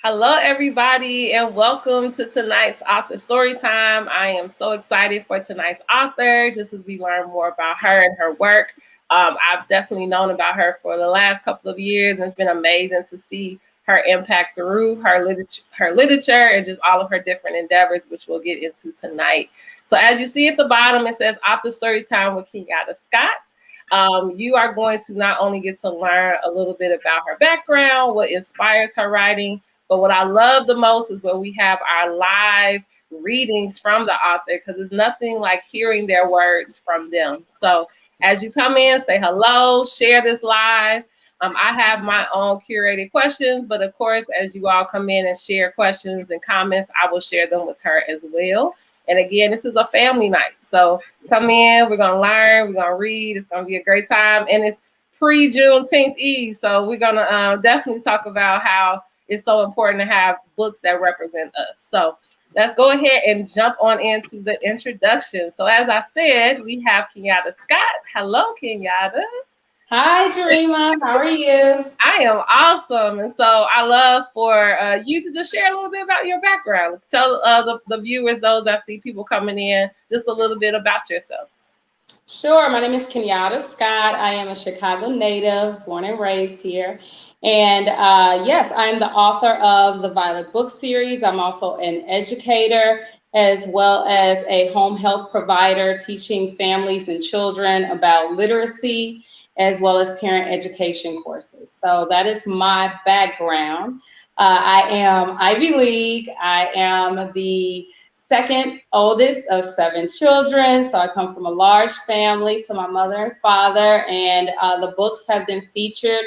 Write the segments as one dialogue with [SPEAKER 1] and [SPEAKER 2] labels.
[SPEAKER 1] Hello, everybody, and welcome to tonight's author story time. I am so excited for tonight's author, just as we learn more about her and her work. I've definitely known about her for the last couple of years, and it's been amazing to see her impact through her literature, and just all of her different endeavors, which we'll get into tonight. So, as you see at the bottom, it says author story time with Kenyatta Scott. You are going to not only get to learn a little bit about her background, what inspires her writing, but what I love the most is when we have our live readings from the author, because it's nothing like hearing their words from them. So as you come in, say hello, share this live. I have my own curated questions, but of course, as you all come in and share questions and comments, I will share them with her as well. And again, this is a family night. So come in, we're going to learn, we're going to read. It's going to be a great time. And it's pre-Juneteenth Eve. So we're going to definitely talk about how it's so important to have books that represent us. So let's go ahead and jump on into the introduction. So as I said, we have Kenyatta Scott. Hello, Kenyatta.
[SPEAKER 2] Hi, Jarima. How are you?
[SPEAKER 1] I am awesome. And so I love for you to just share a little bit about your background. Tell the viewers, those I see people coming in, just a little bit about yourself.
[SPEAKER 2] Sure. My name is Kenyatta Scott. I am a Chicago native, born and raised here. And yes, I'm the author of the Violet book series. I'm also an educator as well as a home health provider, teaching families and children about literacy as well as parent education courses. So that is my background. I am Ivy League. I am the second oldest of 7 children. So I come from a large family, to my mother and father, and the books have been featured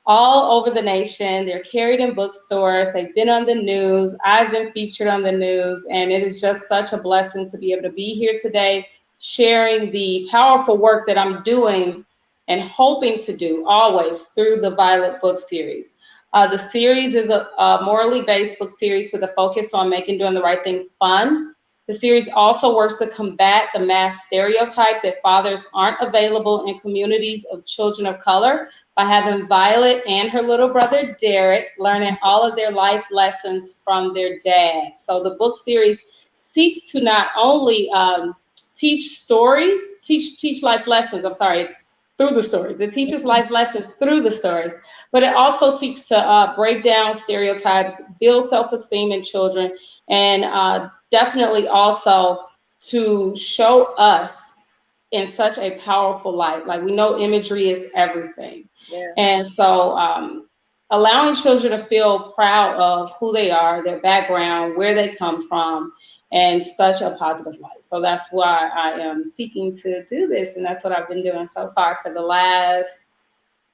[SPEAKER 2] all over the nation. They're carried in bookstores. They've been on the news. I've been featured on the news, and it is just such a blessing to be able to be here today, sharing the powerful work that I'm doing and hoping to do always through the Violet book series. The series is a morally based book series with a focus on making doing the right thing fun. The series also works to combat the mass stereotype that fathers aren't available in communities of children of color by having Violet and her little brother Derek learning all of their life lessons from their dad. So the book series seeks to not only teach life lessons, through the stories. It teaches life lessons through the stories, but it also seeks to break down stereotypes, build self-esteem in children, and definitely also to show us in such a powerful light. Like, we know imagery is everything. Yeah. And so allowing children to feel proud of who they are, their background, where they come from, and such a positive light. So that's why I am seeking to do this. And that's what I've been doing so far for the last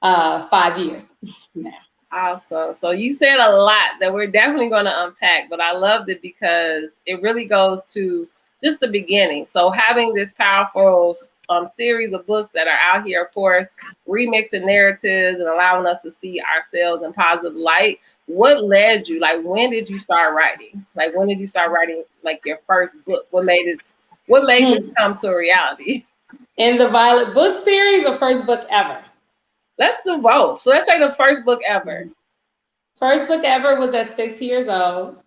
[SPEAKER 2] 5 years now.
[SPEAKER 1] Awesome. So you said a lot that we're definitely going to unpack, but I loved it because it really goes to just the beginning. So having this powerful series of books that are out here, of course, remixing narratives and allowing us to see ourselves in positive light. What led you? Like, when did you start writing? Like, when did you start writing, like, your first book? What made this come to a reality?
[SPEAKER 2] In the Violet book series, or first book ever?
[SPEAKER 1] Let's do both. So let's say the first book ever.
[SPEAKER 2] First book ever was at 6 years old.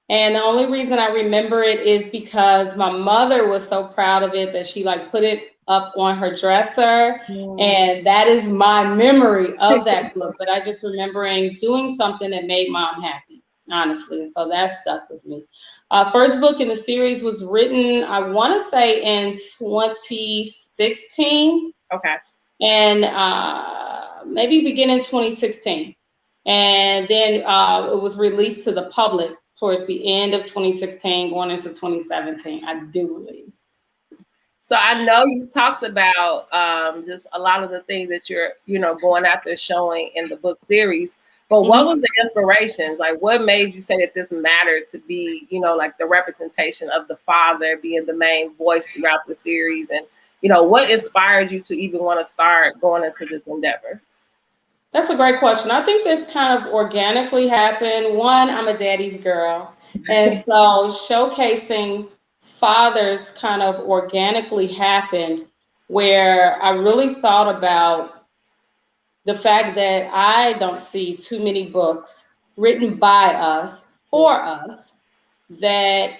[SPEAKER 2] And the only reason I remember it is because my mother was so proud of it that she put it up on her dresser. And that is my memory of that book. But I just remembering doing something that made mom happy, honestly. And so that stuck with me. First book in the series was written, I want to say, in 2016.
[SPEAKER 1] Okay.
[SPEAKER 2] And maybe beginning 2016. And then it was released to the public towards the end of 2016, going into 2017, I do believe.
[SPEAKER 1] So I know you talked about just a lot of the things that you're, going after showing in the book series. But what was the inspirations? Like, what made you say that this mattered to be, like the representation of the father being the main voice throughout the series? And, what inspired you to even want to start going into this endeavor?
[SPEAKER 2] That's a great question. I think this kind of organically happened. One, I'm a daddy's girl. And so showcasing fathers kind of organically happened, where I really thought about the fact that I don't see too many books written by us, for us, that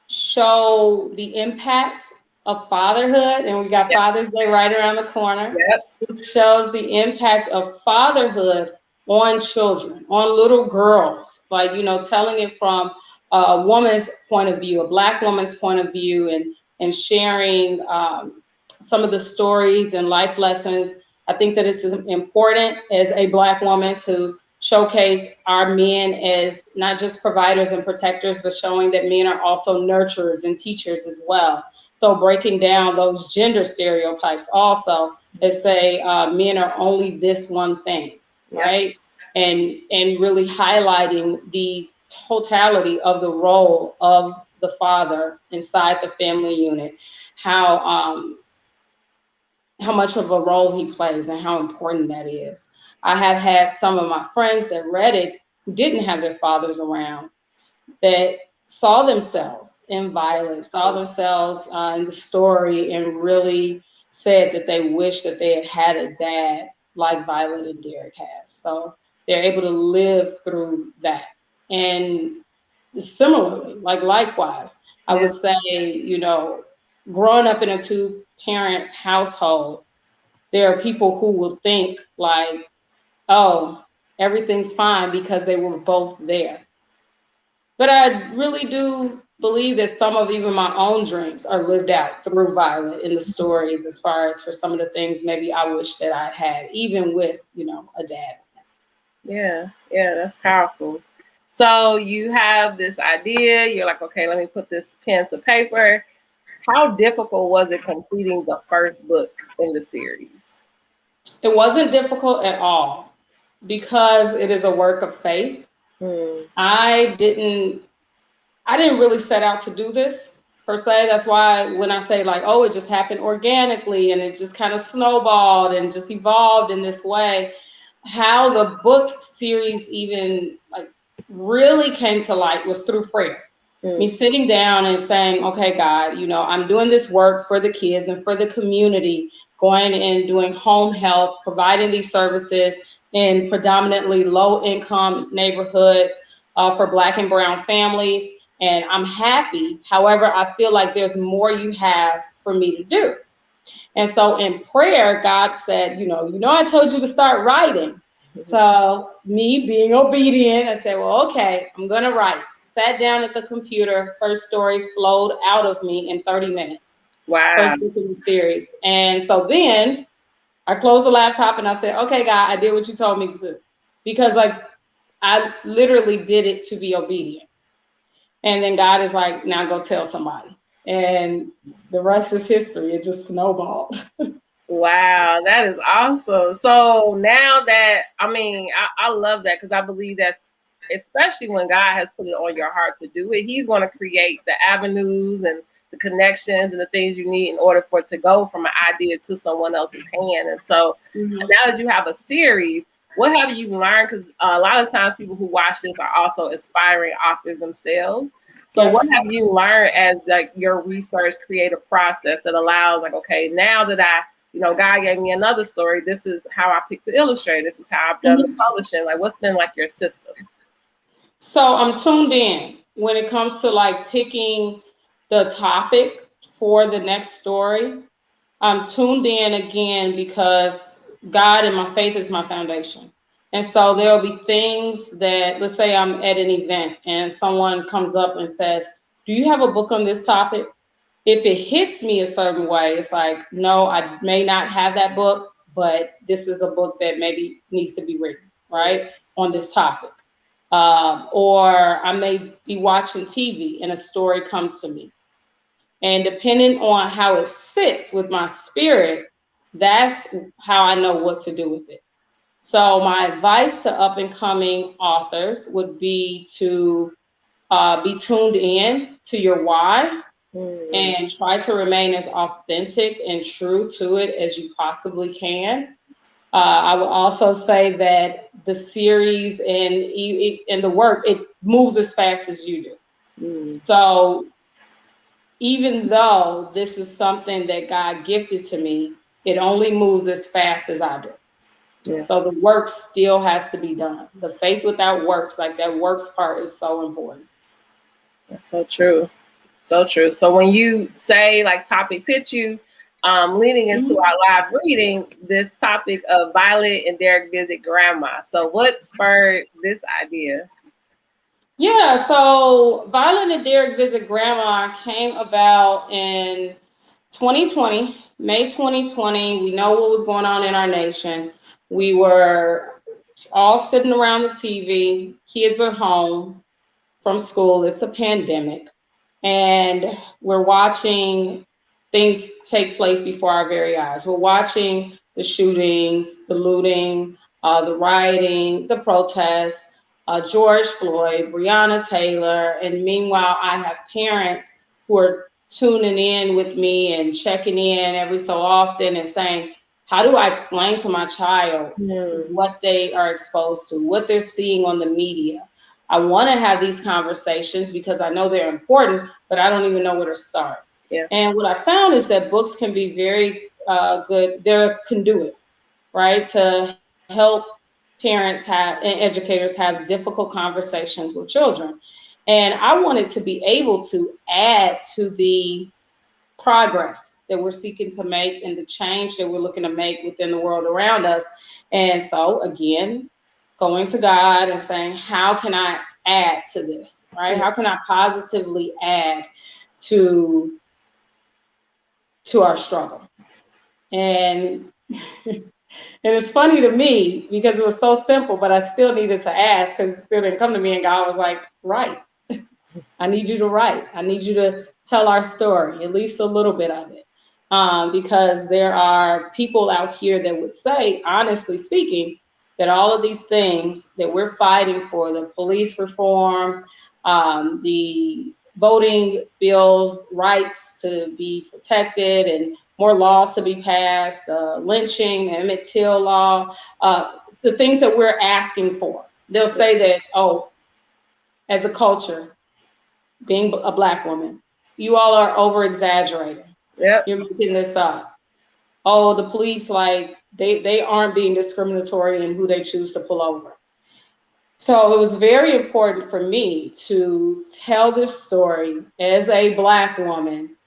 [SPEAKER 2] show the impact of fatherhood. And we got
[SPEAKER 1] Yep.
[SPEAKER 2] Father's Day right around the corner.
[SPEAKER 1] Yep.
[SPEAKER 2] It shows the impact of fatherhood on children, on little girls, like, telling it from a woman's point of view, a Black woman's point of view, and sharing some of the stories and life lessons. I think that it's important as a Black woman to showcase our men as not just providers and protectors, but showing that men are also nurturers and teachers as well. So breaking down those gender stereotypes also, that say men are only this one thing, right? And really highlighting the totality of the role of the father inside the family unit, how much of a role he plays and how important that is. I have had some of my friends that read it who didn't have their fathers around, that saw themselves in Violet, saw themselves in the story, and really said that they wish that they had had a dad like Violet and Derek has. So they're able to live through that. And similarly, likewise, I would say, growing up in a two-parent household, there are people who will think like, oh, everything's fine because they were both there. But I really do believe that some of even my own dreams are lived out through Violet in the stories, as far as for some of the things maybe I wish that I had, even with, a dad.
[SPEAKER 1] Yeah, that's powerful. So you have this idea, you're like, okay, let me put this pen to paper. How difficult was it completing the first book in the series?
[SPEAKER 2] It wasn't difficult at all because it is a work of faith. I didn't really set out to do this per se. That's why when I say like, oh, it just happened organically and it just kind of snowballed and just evolved in this way, how the book series even like really came to light was through prayer. Me sitting down and saying, okay, God, I'm doing this work for the kids and for the community, going and doing home health, providing these services in predominantly low income neighborhoods for Black and brown families. And I'm happy. However, I feel like there's more you have for me to do. And so in prayer, God said, I told you to start writing. So me being obedient, I said, well, okay, I'm going to write. Sat down at the computer, first story flowed out of me in 30 minutes.
[SPEAKER 1] Wow.
[SPEAKER 2] First book in the series. And so then I closed the laptop and I said, okay, God, I did what you told me to. Because I literally did it to be obedient. And then God is like, now go tell somebody. And the rest is history. It just snowballed.
[SPEAKER 1] Wow, that is awesome. So now that, I love that, because I believe that's, especially when God has put it on your heart to do it, he's going to create the avenues and the connections and the things you need in order for it to go from an idea to someone else's hand. And so now that you have a series, what have you learned? Because a lot of times people who watch this are also aspiring authors themselves. So what have you learned as like your research creative process that allows like, okay, now that God gave me another story, this is how I picked the illustrator, this is how I've done the publishing. Like, what's been like your system?
[SPEAKER 2] So I'm tuned in when it comes to like picking the topic for the next story. I'm tuned in again because God and my faith is my foundation. And so there'll be things that, let's say I'm at an event and someone comes up and says, do you have a book on this topic? If it hits me a certain way, it's like, no, I may not have that book, but this is a book that maybe needs to be written, right, on this topic. Or I may be watching TV and a story comes to me. And depending on how it sits with my spirit, that's how I know what to do with it. So my advice to up and coming authors would be to be tuned in to your why and try to remain as authentic and true to it as you possibly can. I will also say that the series and the work, it moves as fast as you do. So even though this is something that God gifted to me, it only moves as fast as I do.
[SPEAKER 1] Yeah.
[SPEAKER 2] So the work still has to be done. The faith without works, like that works part, is so important.
[SPEAKER 1] That's so true. So true. So when you say like topics hit you, leading into
[SPEAKER 2] Mhm.
[SPEAKER 1] our live reading, this topic of Violet and Derek visit grandma. So what spurred this idea?
[SPEAKER 2] Yeah, so Violet and Derek Visit Grandma came about in 2020, May 2020. We know what was going on in our nation. We were all sitting around the TV, kids are home from school, it's a pandemic, and we're watching things take place before our very eyes. We're watching the shootings, the looting, the rioting, the protests, George Floyd, Breonna Taylor, and meanwhile, I have parents who are tuning in with me and checking in every so often and saying, how do I explain to my child what they are exposed to, what they're seeing on the media? I want to have these conversations because I know they're important, but I don't even know where to start.
[SPEAKER 1] Yeah.
[SPEAKER 2] And what I found is that books can be very good. They're a conduit, right, to help parents have and educators have difficult conversations with children. And I wanted to be able to add to the progress that we're seeking to make and the change that we're looking to make within the world around us. And so, again, going to God and saying, how can I add to this, right? How can I positively add to our struggle? And and it's funny to me because it was so simple, but I still needed to ask because it still didn't come to me. And God was like, right, I need you to write. I need you to tell our story, at least a little bit of it. Because there are people out here that would say, honestly speaking, that all of these things that we're fighting for, the police reform, the voting bills, rights to be protected, and more laws to be passed, the lynching, Emmett Till law, the things that we're asking for. They'll say that, oh, as a culture, being a Black woman, you all are over exaggerating.
[SPEAKER 1] Yep.
[SPEAKER 2] You're making this up. Oh, the police, like, they aren't being discriminatory in who they choose to pull over. So it was very important for me to tell this story as a Black woman,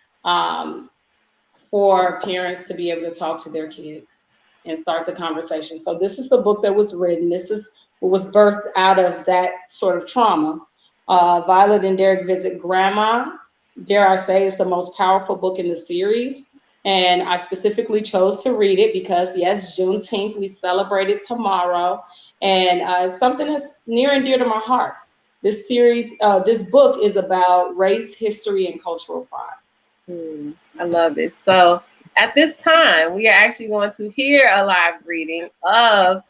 [SPEAKER 2] for parents to be able to talk to their kids and start the conversation. So this is the book that was written. This is what was birthed out of that sort of trauma. Violet and Derek Visit Grandma, dare I say, is the most powerful book in the series. And I specifically chose to read it because, yes, Juneteenth, we celebrate it tomorrow. And it's something that's near and dear to my heart. This series, this book is about race, history, and cultural pride.
[SPEAKER 1] I love it. So at this time, we are actually going to hear a live reading of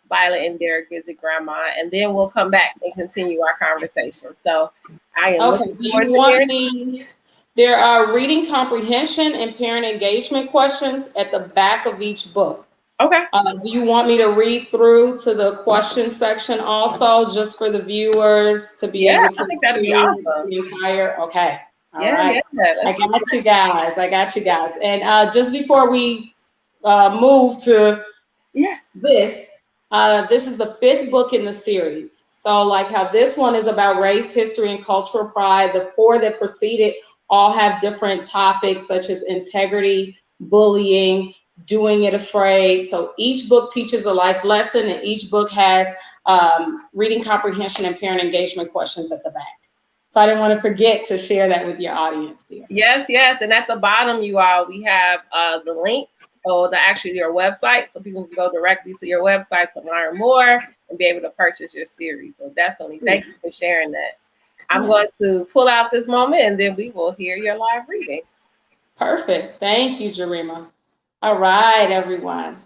[SPEAKER 1] Violet and Derek Visit Grandma, and then we'll come back and continue our conversation. So I am
[SPEAKER 2] Okay,
[SPEAKER 1] looking
[SPEAKER 2] do
[SPEAKER 1] forward
[SPEAKER 2] you
[SPEAKER 1] to
[SPEAKER 2] want
[SPEAKER 1] hearing.
[SPEAKER 2] me? There are reading comprehension and parent engagement questions at the back of each book.
[SPEAKER 1] Okay.
[SPEAKER 2] Do you want me to read through to the question section also, just for the viewers to be
[SPEAKER 1] Yeah,
[SPEAKER 2] able
[SPEAKER 1] I
[SPEAKER 2] to
[SPEAKER 1] think that'd be
[SPEAKER 2] read
[SPEAKER 1] awesome.
[SPEAKER 2] the entire? Okay, all
[SPEAKER 1] Yeah,
[SPEAKER 2] right. I
[SPEAKER 1] let's do
[SPEAKER 2] got
[SPEAKER 1] that.
[SPEAKER 2] you guys. I got you guys. And just before we move to this, this is the fifth book in the series. So like how this one is about race, history, and cultural pride, the four that preceded all have different topics such as integrity, bullying, doing it afraid. So each book teaches a life lesson, and each book has reading comprehension and parent engagement questions at the back. So I didn't want to forget to share that with your audience, dear.
[SPEAKER 1] Yes. And at the bottom, you all, we have the link or actually your website, so people can go directly to your website to learn more and be able to purchase your series. So definitely, thank you for sharing that. I'm going to pull out this moment, and then we will hear your live reading.
[SPEAKER 2] Perfect. Thank you, Jarima. All right, everyone.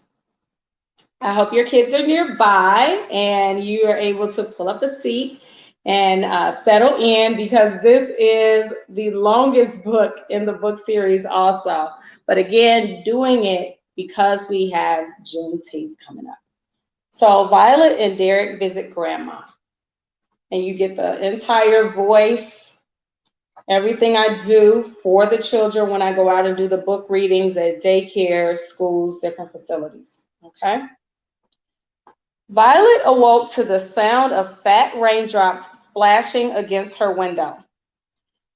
[SPEAKER 2] I hope your kids are nearby and you are able to pull up a seat and settle in, because this is the longest book in the book series also. But again, doing it because we have Juneteenth coming up. So Violet and Derek visit grandma, and you get the entire voice, everything I do for the children when I go out and do the book readings at daycare, schools, different facilities. Okay. Violet awoke to the sound of fat raindrops splashing against her window.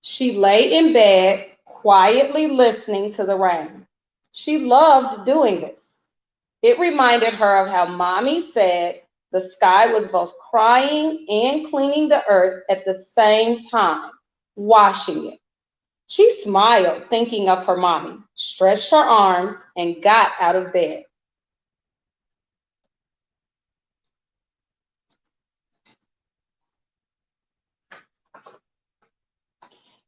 [SPEAKER 2] She lay in bed, quietly listening to the rain. She loved doing this. It reminded her of how Mommy said the sky was both crying and cleaning the earth at the same time, washing it. She smiled, thinking of her mommy, stretched her arms, and got out of bed.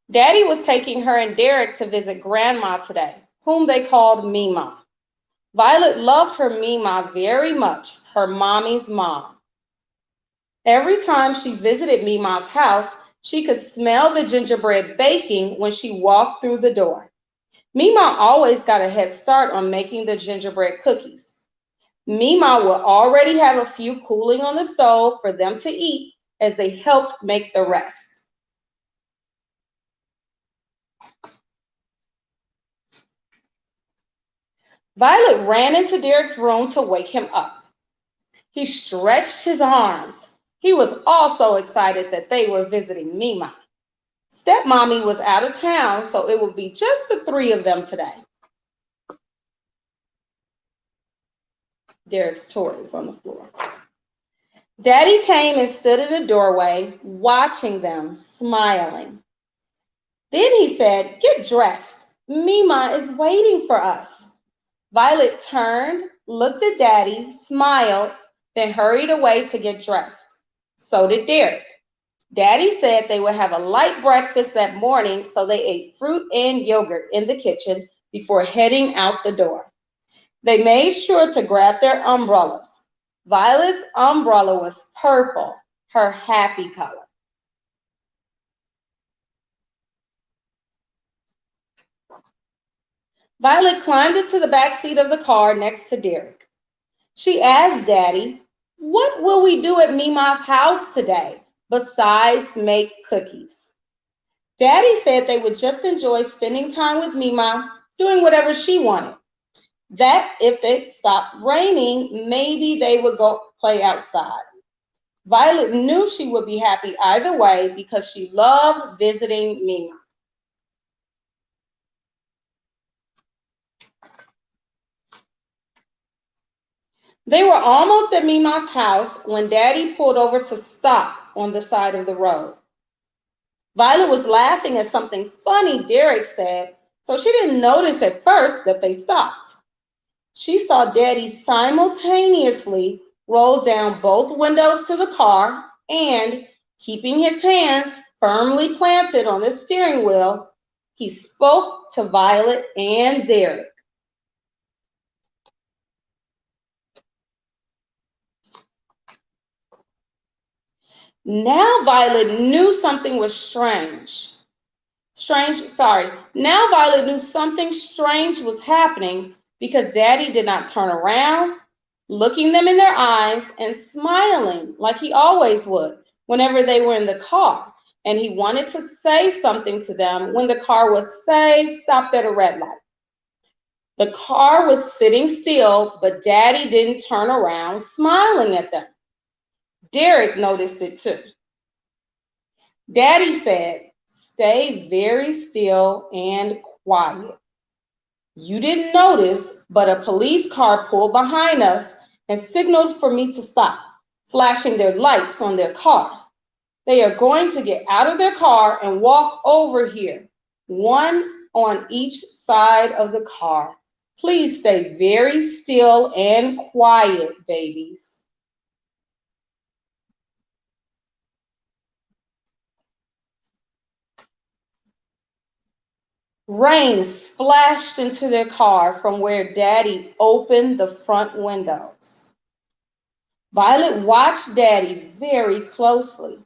[SPEAKER 2] Daddy was taking her and Derek to visit Grandma today, whom they called Mima. Violet loved her Mima very much, her mommy's mom. Every time she visited Mima's house, she could smell the gingerbread baking when she walked through the door. Mima always got a head start on making the gingerbread cookies. Mima will already have a few cooling on the stove for them to eat as they helped make the rest. Violet ran into Derek's room to wake him up. He stretched his arms. He was also excited that they were visiting Mima. Stepmommy was out of town, so it would be just the three of them today. Derek's toys on the floor. Daddy came and stood in the doorway, watching them, smiling. Then he said, "Get dressed. Mima is waiting for us." Violet turned, looked at Daddy, smiled, then hurried away to get dressed. So did Derek. Daddy said they would have a light breakfast that morning, so they ate fruit and yogurt in the kitchen before heading out the door. They made sure to grab their umbrellas. Violet's umbrella was purple, her happy color. Violet climbed into the back seat of the car next to Derek. She asked Daddy, "What will we do at Mima's house today besides make cookies?" Daddy said they would just enjoy spending time with Mima, doing whatever she wanted. That if it stopped raining, maybe they would go play outside. Violet knew she would be happy either way because she loved visiting Mima. They were almost at Mima's house when Daddy pulled over to stop on the side of the road. Violet was laughing at something funny Derek said, so she didn't notice at first that they stopped. She saw Daddy simultaneously roll down both windows to the car and, keeping his hands firmly planted on the steering wheel, he spoke to Violet and Derek. Now Violet knew something was strange. Now Violet knew something strange was happening because Daddy did not turn around, looking them in their eyes and smiling like he always would whenever they were in the car. And he wanted to say something to them when the car was, say, stopped at a red light. The car was sitting still, but Daddy didn't turn around smiling at them. Derek noticed it too. Daddy said, "Stay very still and quiet. You didn't notice, but a police car pulled behind us and signaled for me to stop, flashing their lights on their car. They are going to get out of their car and walk over here, one on each side of the car. Please stay very still and quiet, babies." Rain splashed into their car from where Daddy opened the front windows. Violet watched Daddy very closely.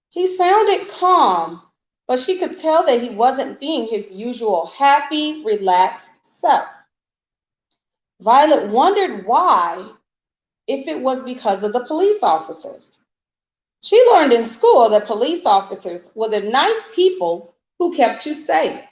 [SPEAKER 2] He sounded calm, but she could tell that he wasn't being his usual happy, relaxed self. Violet wondered why, if it was because of the police officers. She learned in school that police officers were the nice people who kept you safe.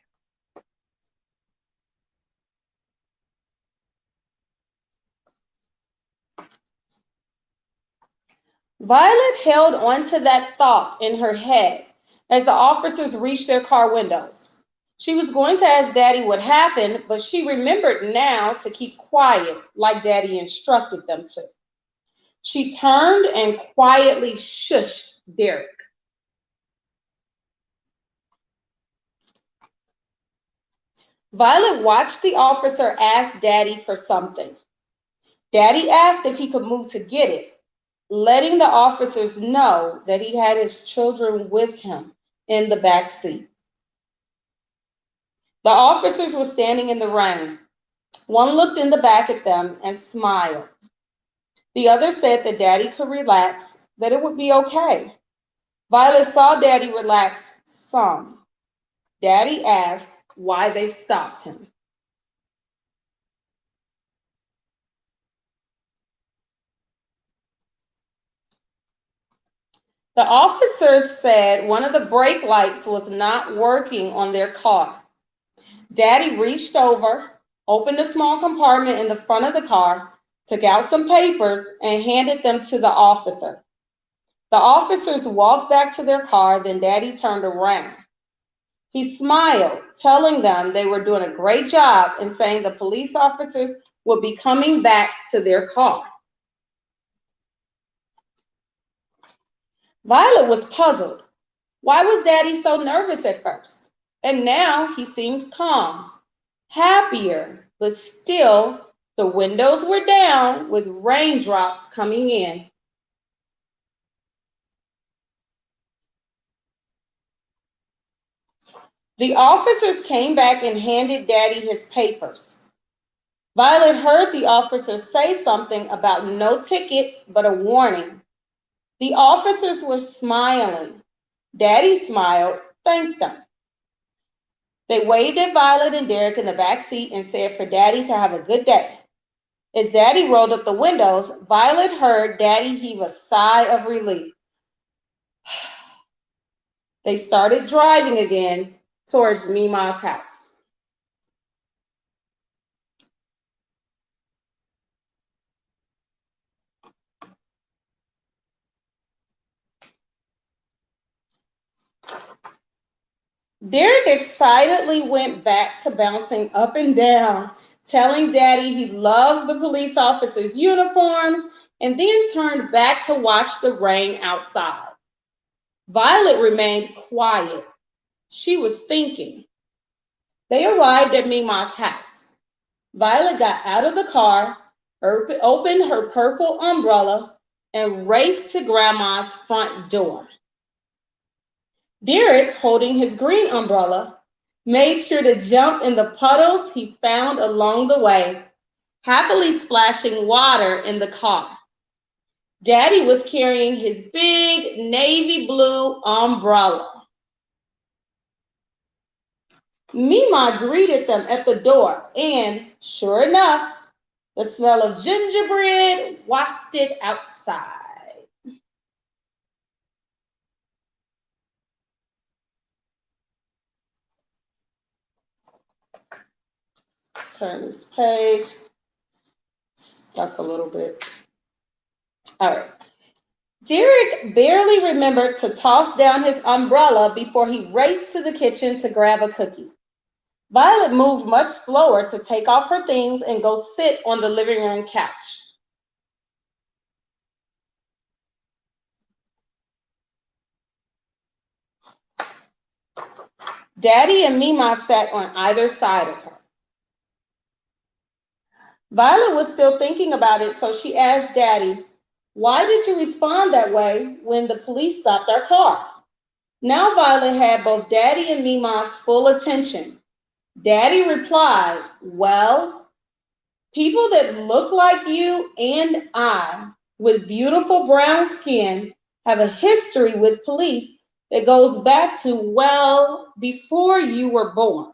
[SPEAKER 2] Violet held on to that thought in her head as the officers reached their car windows. She was going to ask Daddy what happened, but she remembered now to keep quiet like Daddy instructed them to. She turned and quietly shushed Derek. Violet watched the officer ask Daddy for something. Daddy asked if he could move to get it, letting the officers know that he had his children with him in the back seat. The officers were standing in the rain. One looked in the back at them and smiled. The other said that Daddy could relax, that it would be okay. Violet saw Daddy relax some. Daddy asked why they stopped him. The officers said one of the brake lights was not working on their car. Daddy reached over, opened a small compartment in the front of the car, took out some papers, and handed them to the officer. The officers walked back to their car, then Daddy turned around. He smiled, telling them they were doing a great job and saying the police officers would be coming back to their car. Violet was puzzled. Why was Daddy so nervous at first? And now he seemed calm, happier, but still the windows were down with raindrops coming in. The officers came back and handed Daddy his papers. Violet heard the officer say something about no ticket but a warning. The officers were smiling. Daddy smiled, thanked them. They waved at Violet and Derek in the back seat and said for Daddy to have a good day. As Daddy rolled up the windows, Violet heard Daddy heave a sigh of relief. They started driving again towards Mima's house. Derek excitedly went back to bouncing up and down, telling Daddy he loved the police officers' uniforms, and then turned back to watch the rain outside. Violet remained quiet. She was thinking. They arrived at Mima's house. Violet got out of the car, opened her purple umbrella, and raced to Grandma's front door. Derek, holding his green umbrella, made sure to jump in the puddles he found along the way, happily splashing water in the car. Daddy was carrying his big navy blue umbrella. Mima greeted them at the door, and sure enough, the smell of gingerbread wafted outside. Turn this page. Stuck a little bit. All right. Derek barely remembered to toss down his umbrella before he raced to the kitchen to grab a cookie. Violet moved much slower to take off her things and go sit on the living room couch. Daddy and Mima sat on either side of her. Violet was still thinking about it, so she asked Daddy, "Why did you respond that way when the police stopped our car?" Now Violet had both Daddy and Mima's full attention. Daddy replied, "Well, people that look like you and I, with beautiful brown skin, have a history with police that goes back to, well, before you were born."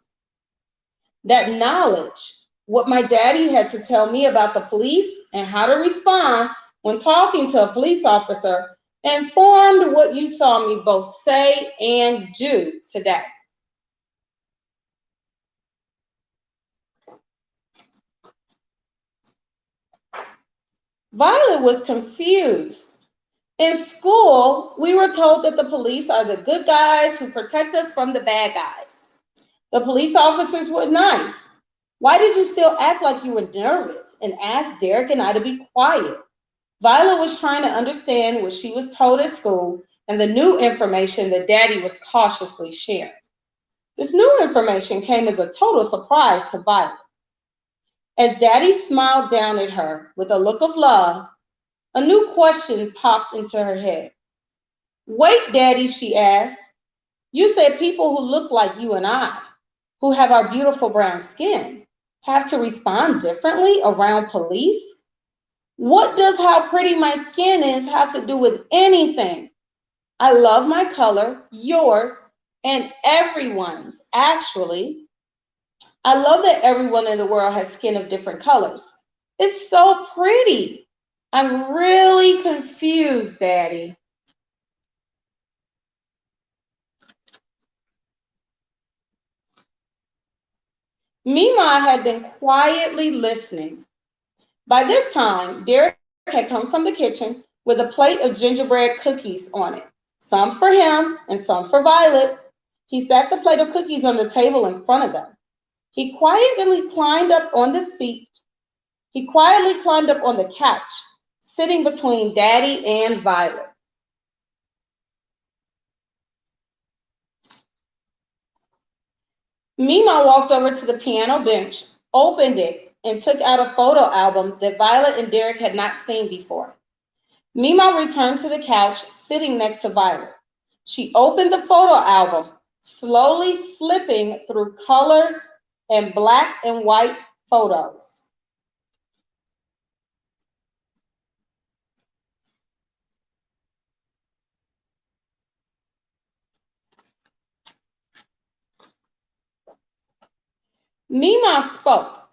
[SPEAKER 2] That knowledge, what my daddy had to tell me about the police and how to respond when talking to a police officer, informed what you saw me both say and do today. Violet was confused. In school, we were told that the police are the good guys who protect us from the bad guys. The police officers were nice. Why did you still act like you were nervous and ask Derek and I to be quiet? Violet was trying to understand what she was told at school and the new information that Daddy was cautiously sharing. This new information came as a total surprise to Violet. As Daddy smiled down at her with a look of love, a new question popped into her head. Wait, Daddy, she asked. You said people who look like you and I, who have our beautiful brown skin, have to respond differently around police? What does how pretty my skin is have to do with anything? I love my color, yours, and everyone's, actually. I love that everyone in the world has skin of different colors. It's so pretty. I'm really confused, Daddy. Mima had been quietly listening. By this time, Derek had come from the kitchen with a plate of gingerbread cookies on it, some for him and some for Violet. He set the plate of cookies on the table in front of them. He quietly climbed up on the seat. He quietly climbed up on the couch, sitting between Daddy and Violet. Mima walked over to the piano bench, opened it, and took out a photo album that Violet and Derek had not seen before. Mima returned to the couch, sitting next to Violet. She opened the photo album, slowly flipping through colors and black and white photos. Mima spoke.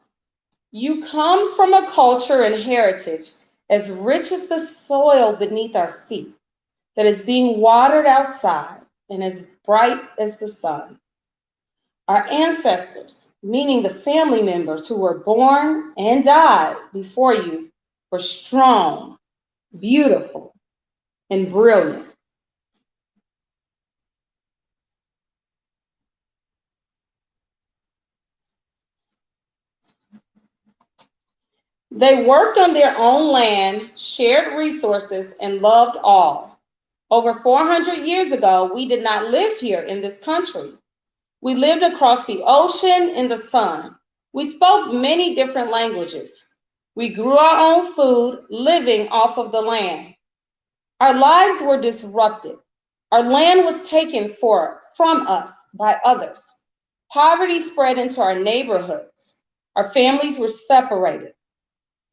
[SPEAKER 2] You come from a culture and heritage as rich as the soil beneath our feet, that is being watered outside and as bright as the sun. Our ancestors, meaning the family members who were born and died before you, were strong, beautiful, and brilliant. They worked on their own land, shared resources, and loved all. Over 400 years ago, we did not live here in this country. We lived across the ocean in the sun. We spoke many different languages. We grew our own food, living off of the land. Our lives were disrupted. Our land was taken from us by others. Poverty spread into our neighborhoods. Our families were separated.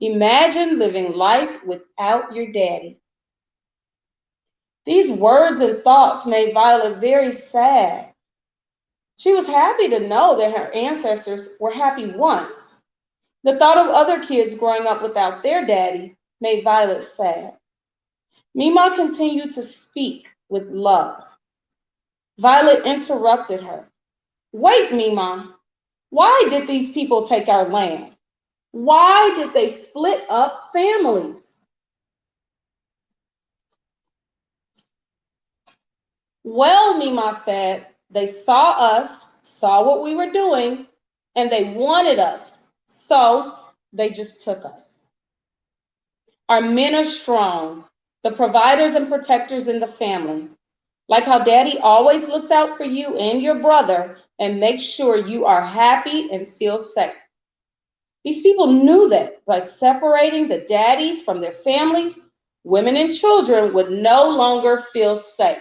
[SPEAKER 2] Imagine living life without your daddy. These words and thoughts made Violet very sad. She was happy to know that her ancestors were happy once. The thought of other kids growing up without their daddy made Violet sad. Mima continued to speak with love. Violet interrupted her. Wait, Mima, why did these people take our land? Why did they split up families? Well, Mima said, they saw us, saw what we were doing, and they wanted us, so they just took us. Our men are strong, the providers and protectors in the family. Like how Daddy always looks out for you and your brother and makes sure you are happy and feel safe. These people knew that by separating the daddies from their families, women and children would no longer feel safe.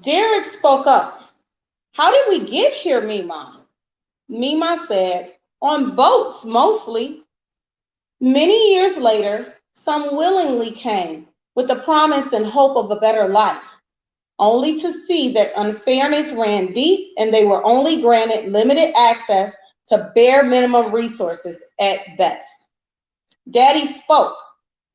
[SPEAKER 2] Derek spoke up. How did we get here, Mima? Mima said, on boats mostly. Many years later, some willingly came with the promise and hope of a better life, only to see that unfairness ran deep and they were only granted limited access to bare minimum resources at best. Daddy spoke.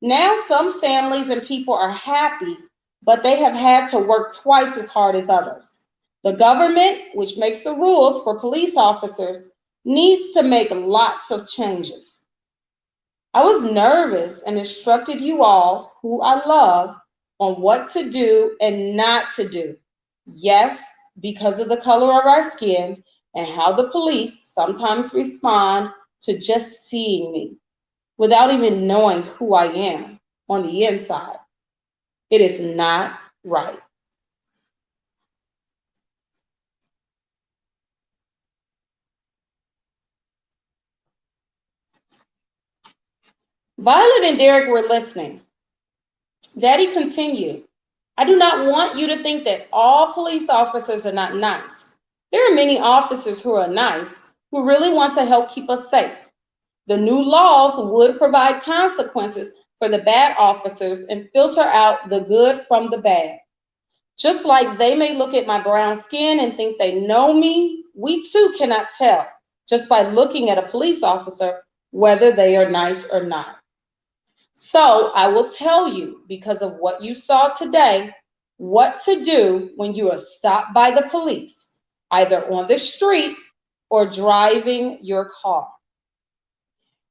[SPEAKER 2] Now some families and people are happy, but they have had to work twice as hard as others. The government, which makes the rules for police officers, needs to make lots of changes. I was nervous and instructed you all, who I love, on what to do and not to do. Yes, because of the color of our skin and how the police sometimes respond to just seeing me without even knowing who I am on the inside. It is not right. Violet and Derek were listening. Daddy continued, I do not want you to think that all police officers are not nice. There are many officers who are nice, who really want to help keep us safe. The new laws would provide consequences for the bad officers and filter out the good from the bad. Just like they may look at my brown skin and think they know me, we too cannot tell just by looking at a police officer whether they are nice or not. So I will tell you, because of what you saw today, what to do when you are stopped by the police, either on the street or driving your car.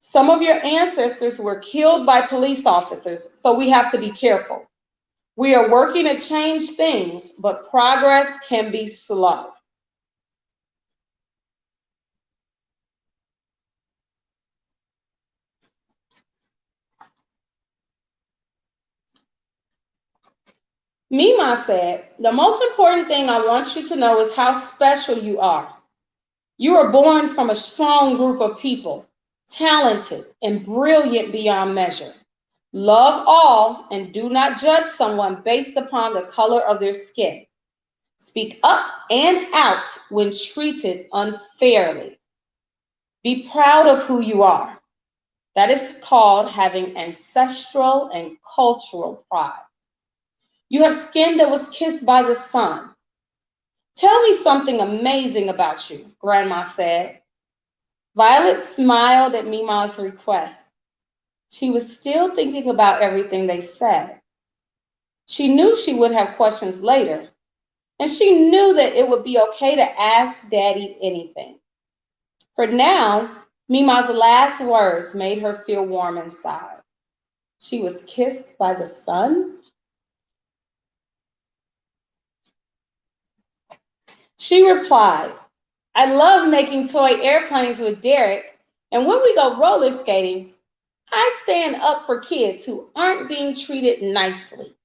[SPEAKER 2] Some of your ancestors were killed by police officers, so we have to be careful. We are working to change things, but progress can be slow. Mima said, the most important thing I want you to know is how special you are. You are born from a strong group of people, talented and brilliant beyond measure. Love all and do not judge someone based upon the color of their skin. Speak up and out when treated unfairly. Be proud of who you are. That is called having ancestral and cultural pride. You have skin that was kissed by the sun. Tell me something amazing about you, Grandma said. Violet smiled at Mima's request. She was still thinking about everything they said. She knew she would have questions later, and she knew that it would be okay to ask Daddy anything. For now, Mima's last words made her feel warm inside. She was kissed by the sun? She replied, I love making toy airplanes with Derek, and when we go roller skating, I stand up for kids who aren't being treated nicely.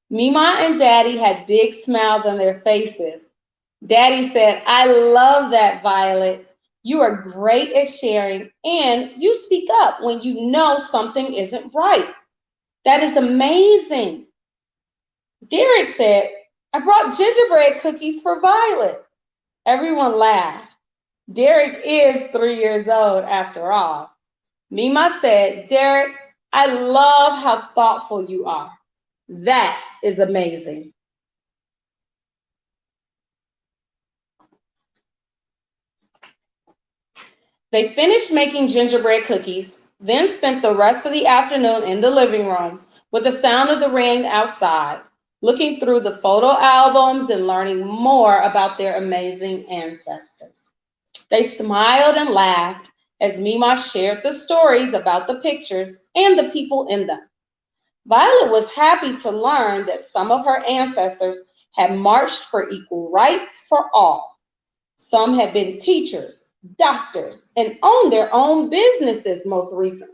[SPEAKER 2] Mima and Daddy had big smiles on their faces. Daddy said, I love that, Violet. You are great at sharing, and you speak up when you know something isn't right. That is amazing. Derek said, I brought gingerbread cookies for Violet. Everyone laughed. Derek is 3 years old after all. Mima said, Derek, I love how thoughtful you are. That is amazing. They finished making gingerbread cookies, then spent the rest of the afternoon in the living room with the sound of the rain outside, looking through the photo albums and learning more about their amazing ancestors. They smiled and laughed as Mima shared the stories about the pictures and the people in them. Violet was happy to learn that some of her ancestors had marched for equal rights for all. Some had been teachers, doctors, and owned their own businesses most recently.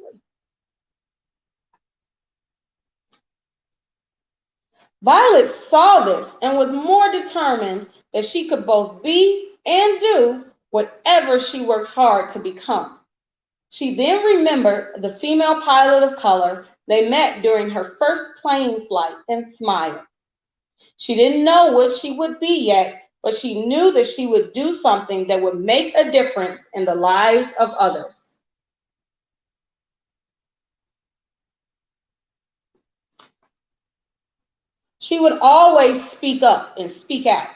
[SPEAKER 2] Violet saw this and was more determined that she could both be and do whatever she worked hard to become. She then remembered the female pilot of color they met during her first plane flight and smiled. She didn't know what she would be yet, but she knew that she would do something that would make a difference in the lives of others. She would always speak up and speak out.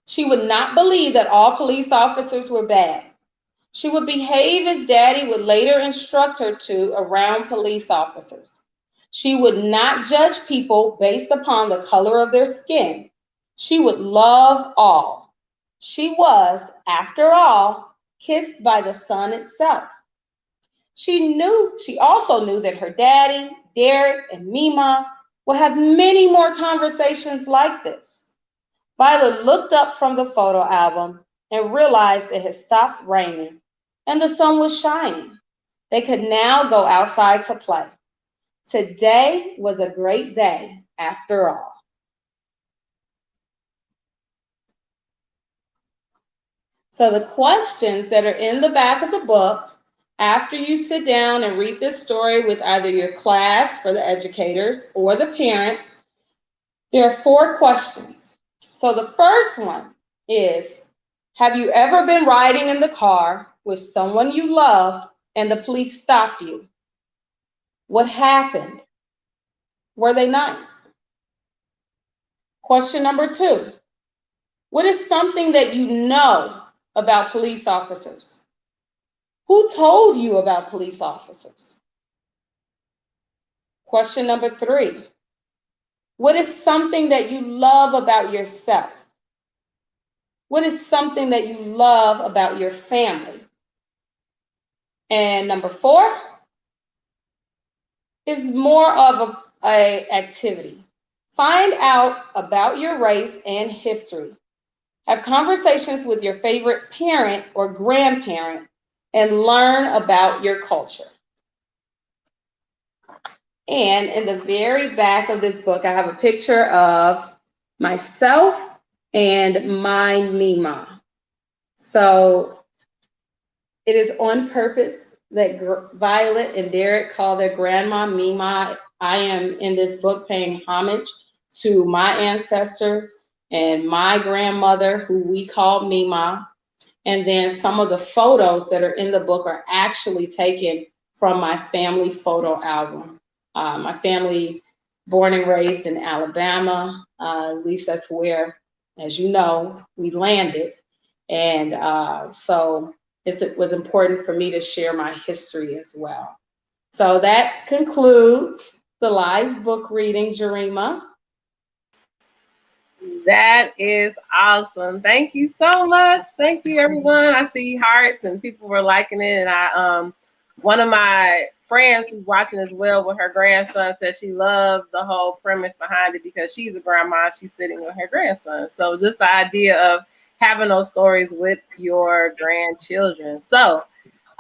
[SPEAKER 2] She would not believe that all police officers were bad. She would behave as Daddy would later instruct her to around police officers. She would not judge people based upon the color of their skin. She would love all. She was, after all, kissed by the sun itself. She also knew that her daddy, Derek, and Mima will have many more conversations like this. Violet looked up from the photo album and realized it had stopped raining and the sun was shining. They could now go outside to play. Today was a great day after all. So the questions that are in the back of the book, after you sit down and read this story with either your class for the educators or the parents, there are 4 questions. So the first one is, have you ever been riding in the car with someone you loved and the police stopped you? What happened? Were they nice? Question number 2, what is something that you know about police officers? Who told you about police officers? Question number 3, what is something that you love about yourself? What is something that you love about your family? And number 4 is more of a activity. Find out about your race and history. Have conversations with your favorite parent or grandparent and learn about your culture. And in the very back of this book, I have a picture of myself and my Mima. So it is on purpose that Violet and Derek call their grandma Mima. I am in this book paying homage to my ancestors and my grandmother, who we call Mima. And then some of the photos that are in the book are actually taken from my family photo album. My family, born and raised in Alabama, at least that's where, as you know, we landed. And so it was important for me to share my history as well. So that concludes the live book reading, Jarima.
[SPEAKER 1] That is awesome. Thank you so much. Thank you, everyone. I see hearts and people were liking it. And I one of my friends who's watching as well with her grandson said she loved the whole premise behind it because she's a grandma. She's sitting with her grandson. So just the idea of having those stories with your grandchildren. So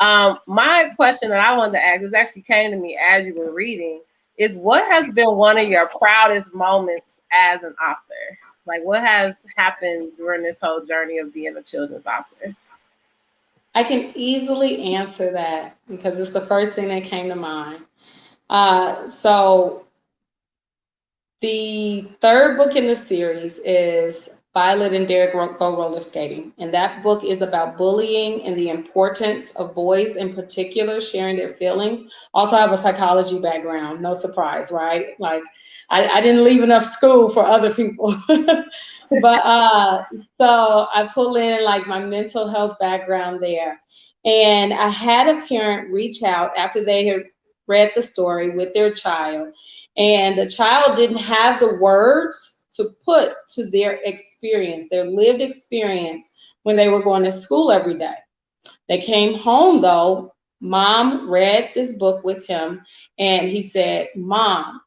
[SPEAKER 1] my question that I wanted to ask, this actually came to me as you were reading, is what has been one of your proudest moments as an author? Like, what has happened during this whole journey of being a children's author?
[SPEAKER 2] I can easily answer that because it's the first thing that came to mind. So the 3rd book in the series is Violet and Derek Go Roller Skating. And that book is about bullying and the importance of boys in particular sharing their feelings. Also, I have a psychology background, no surprise, right? Like, I didn't leave enough school for other people. But so I pull in like my mental health background there. And I had a parent reach out after they had read the story with their child. And the child didn't have the words to put to their experience, their lived experience when they were going to school every day. They came home though, Mom read this book with him and he said, Mom,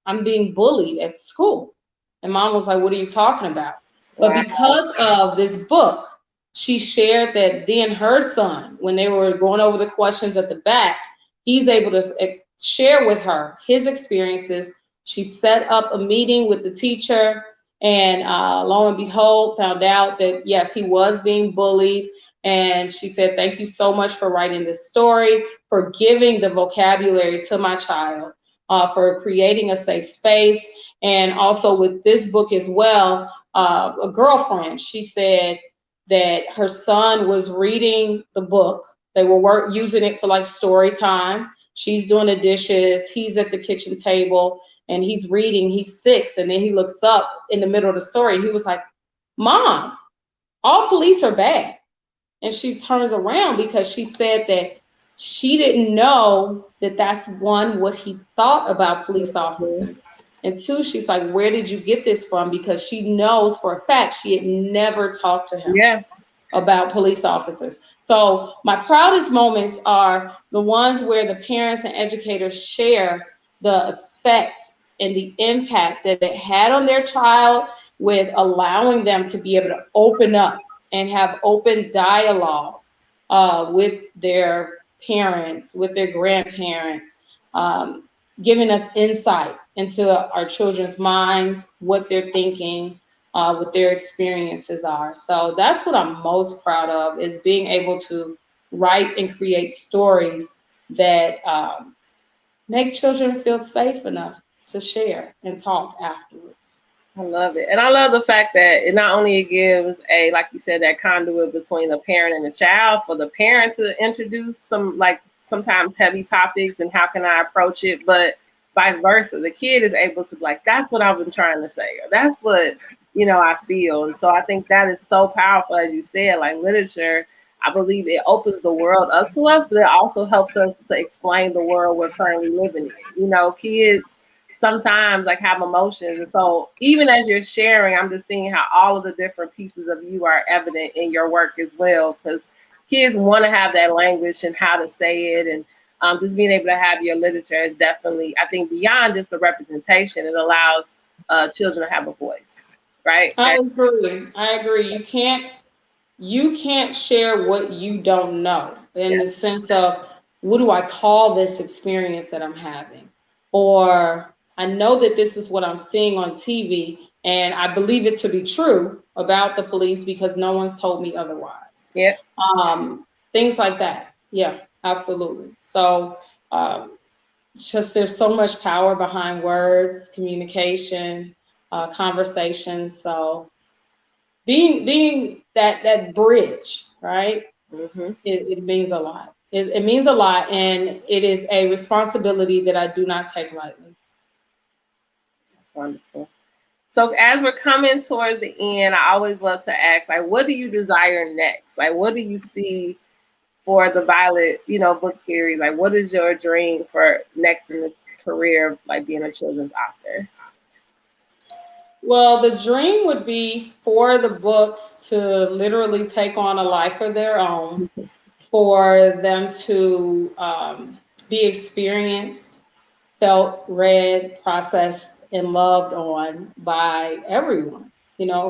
[SPEAKER 2] I'm being bullied at school. And Mom was like, what are you talking about? But because of this book, she shared that then her son, when they were going over the questions at the back, he's able to share with her his experiences. She set up a meeting with the teacher and lo and behold, found out that yes, he was being bullied. And she said, thank you so much for writing this story, for giving the vocabulary to my child, for creating a safe space. And also with this book as well, a girlfriend, she said that her son was reading the book. They were using it for like story time. She's doing the dishes. He's at the kitchen table and he's reading. He's 6. And then he looks up in the middle of the story. He was like, Mom, all police are bad. And she turns around because she said that she didn't know that that's what he thought about police officers. And two, she's like, where did you get this from? Because she knows for a fact she had never talked to him about police officers. So my proudest moments are the ones where the parents and educators share the effect and the impact that it had on their child, with allowing them to be able to open up and have open dialogue with their parents, with their grandparents, giving us insight into our children's minds, what they're thinking, what their experiences are. So that's what I'm most proud of, is being able to write and create stories that make children feel safe enough to share and talk afterwards.
[SPEAKER 1] I love it. And I love the fact that it not only gives a, like you said, that conduit between the parent and the child, for the parent to introduce some, like, sometimes heavy topics and how can I approach it, but vice versa. The kid is able to be like, that's what I've been trying to say, or that's what, I feel. And so I think that is so powerful, as you said, like literature. I believe it opens the world up to us, but it also helps us to explain the world we're currently living in. Kids sometimes like have emotions. And so even as you're sharing, I'm just seeing how all of the different pieces of you are evident in your work as well, because kids want to have that language and how to say it. And just being able to have your literature is definitely, I think, beyond just the representation, it allows children to have a voice, right?
[SPEAKER 2] I agree. You can't share what you don't know, in the sense of, what do I call this experience that I'm having? Or I know that this is what I'm seeing on TV, and I believe it to be true about the police because no one's told me otherwise.
[SPEAKER 1] Yeah.
[SPEAKER 2] Things like that. Yeah, absolutely. So just there's so much power behind words, communication, conversations. So being that bridge, right?
[SPEAKER 1] Mm-hmm.
[SPEAKER 2] It means a lot. It means a lot, and it is a responsibility that I do not take lightly.
[SPEAKER 1] That's wonderful. So as we're coming towards the end, I always love to ask, like, what do you desire next? Like, what do you see for the Violet, book series? Like, what is your dream for next in this career of like being a children's author?
[SPEAKER 2] Well, the dream would be for the books to literally take on a life of their own, for them to be experienced, felt, read, processed, and loved on by everyone.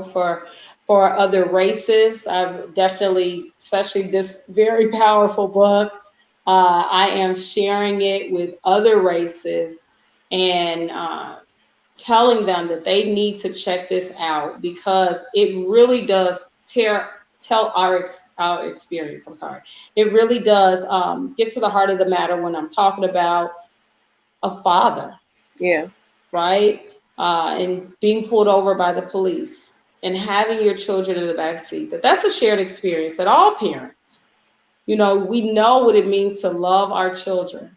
[SPEAKER 2] For other races, I've definitely, especially this very powerful book, I am sharing it with other races and telling them that they need to check this out, because it really does tell our experience. I'm sorry. It really does get to the heart of the matter when I'm talking about a father.
[SPEAKER 1] Yeah.
[SPEAKER 2] Right? And being pulled over by the police and having your children in the back seat. That's a shared experience that all parents, we know what it means to love our children.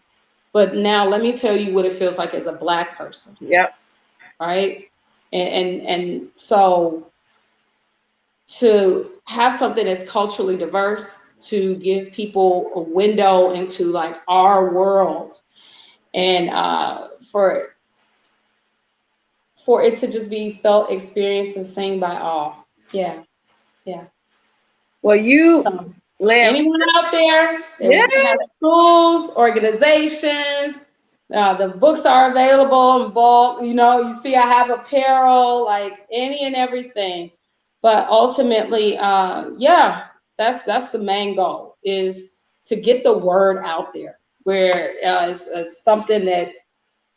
[SPEAKER 2] But now let me tell you what it feels like as a Black person.
[SPEAKER 1] Yep.
[SPEAKER 2] Right? And so to have something that's culturally diverse, to give people a window into like our world, and for it to just be felt, experienced, and seen by all. Yeah.
[SPEAKER 1] Well,
[SPEAKER 2] Anyone out there that has schools, organizations, the books are available in bulk. You see I have apparel, like any and everything. But ultimately, that's the main goal, is to get the word out there, where it's something that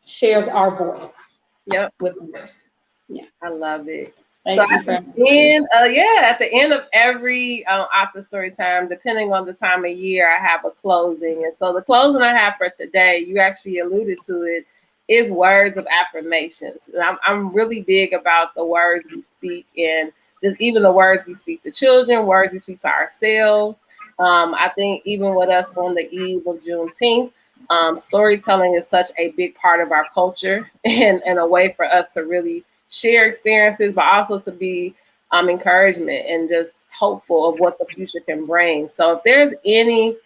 [SPEAKER 2] shares our voice.
[SPEAKER 1] Yep.
[SPEAKER 2] With others. Yeah.
[SPEAKER 1] I love it.
[SPEAKER 2] Thank you
[SPEAKER 1] at the end of every author story time, depending on the time of year, I have a closing. And so the closing I have for today, you actually alluded to it, is words of affirmations. And I'm really big about the words we speak, and just even the words we speak to children, words we speak to ourselves. I think even with us on the eve of Juneteenth, storytelling is such a big part of our culture, and a way for us to really share experiences, but also to be encouragement and just hopeful of what the future can bring. So if there's any,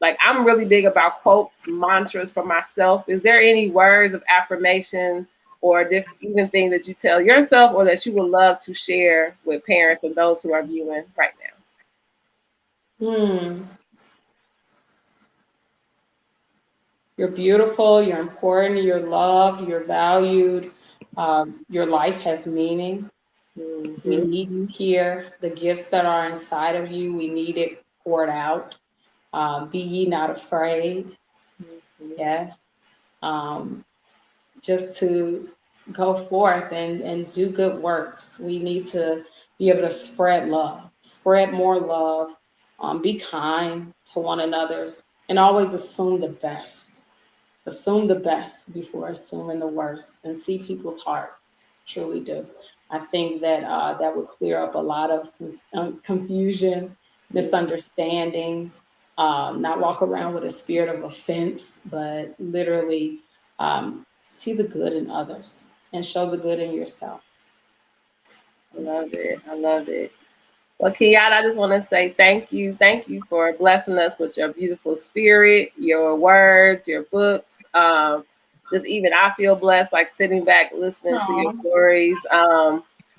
[SPEAKER 1] like, I'm really big about quotes, mantras for myself. Is there any words of affirmation or even things that you tell yourself or that you would love to share with parents and those who are viewing right
[SPEAKER 2] Hmm. You're beautiful, you're important, you're loved, you're valued. Your life has meaning.
[SPEAKER 1] now?
[SPEAKER 2] We need you here. The gifts that are inside of you, we need it poured out. Be ye not afraid. Yeah. Um, just to go forth and do good works. We need to be able to spread love, spread more love, be kind to one another, and always assume the best. Assume the best before assuming the worst, and see people's heart. Truly do. I think that that would clear up a lot of confusion, misunderstandings. Not walk around with a spirit of offense, but literally see the good in others and show the good in yourself.
[SPEAKER 1] I love it. I love it. Well, Kenyatta, I just want to say thank you. Thank you for blessing us with your beautiful spirit, your words, your books. Just even I feel blessed, like sitting back listening to your
[SPEAKER 2] Aw.
[SPEAKER 1] stories.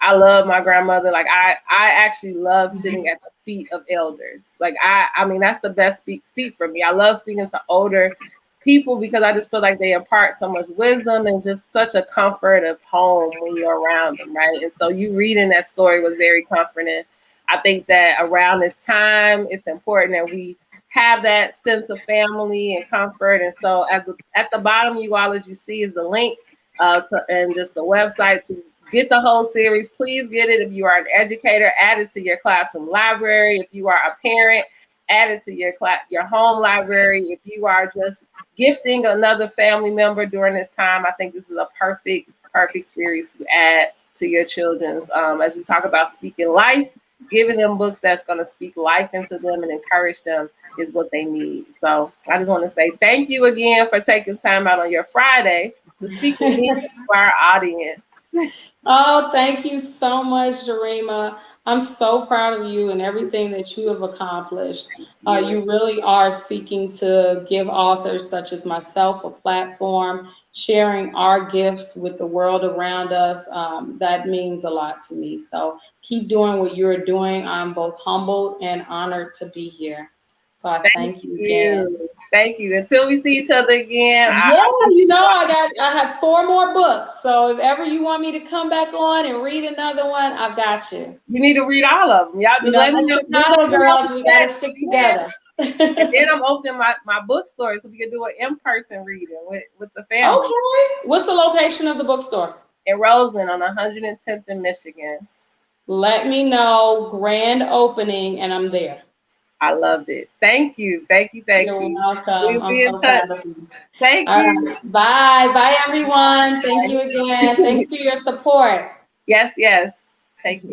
[SPEAKER 1] I love my grandmother. Like I actually love sitting at the feet of elders. Like I mean, that's the best seat for me. I love speaking to older people because I just feel like they impart so much wisdom and just such a comfort of home when you're around them, right? And so you reading that story was very comforting. I think that around this time, it's important that we have that sense of family and comfort. And so at the bottom, you all, as you see, is the link and just the website to get the whole series. Please get it. If you are an educator, add it to your classroom library. If you are a parent, add it to your home library. If you are just gifting another family member during this time, I think this is a perfect series to add to your children's. As we talk about speaking life, giving them books that's going to speak life into them and encourage them is what they need. So I just want to say thank you again for taking time out on your Friday to speak with me and to our audience.
[SPEAKER 2] Oh, thank you so much, Jarima. I'm so proud of you and everything that you have accomplished. You really are seeking to give authors such as myself a platform, sharing our gifts with the world around us. That means a lot to me. So keep doing what you're doing. I'm both humbled and honored to be here. So I
[SPEAKER 1] Thank
[SPEAKER 2] thank you again.
[SPEAKER 1] you. Thank you. Until we see each other again,
[SPEAKER 2] Yeah, you know, I have 4 more books. So if ever you want me to come back on and read another one, I've got you.
[SPEAKER 1] you need to read all of them. Y'all
[SPEAKER 2] You
[SPEAKER 1] just
[SPEAKER 2] know,
[SPEAKER 1] let me
[SPEAKER 2] us
[SPEAKER 1] know. Just let
[SPEAKER 2] Chicago
[SPEAKER 1] me know
[SPEAKER 2] girls,
[SPEAKER 1] the
[SPEAKER 2] we gotta
[SPEAKER 1] stats.
[SPEAKER 2] stick
[SPEAKER 1] Yeah.
[SPEAKER 2] together.
[SPEAKER 1] And then I'm opening my bookstore so we can do an in-person reading with the family
[SPEAKER 2] Okay. What's the location of the bookstore?
[SPEAKER 1] in Roseland on 110th in Michigan.
[SPEAKER 2] Let me know. Grand opening, and I'm there.
[SPEAKER 1] I loved it. Thank you. Thank you. Thank
[SPEAKER 2] You're
[SPEAKER 1] you.
[SPEAKER 2] welcome.
[SPEAKER 1] We'll
[SPEAKER 2] I'm
[SPEAKER 1] be in
[SPEAKER 2] so
[SPEAKER 1] touch.
[SPEAKER 2] proud of you.
[SPEAKER 1] Thank
[SPEAKER 2] All
[SPEAKER 1] you.
[SPEAKER 2] right. Bye. Bye, everyone. Thank you again. Thanks for your support.
[SPEAKER 1] Yes, yes. Take care.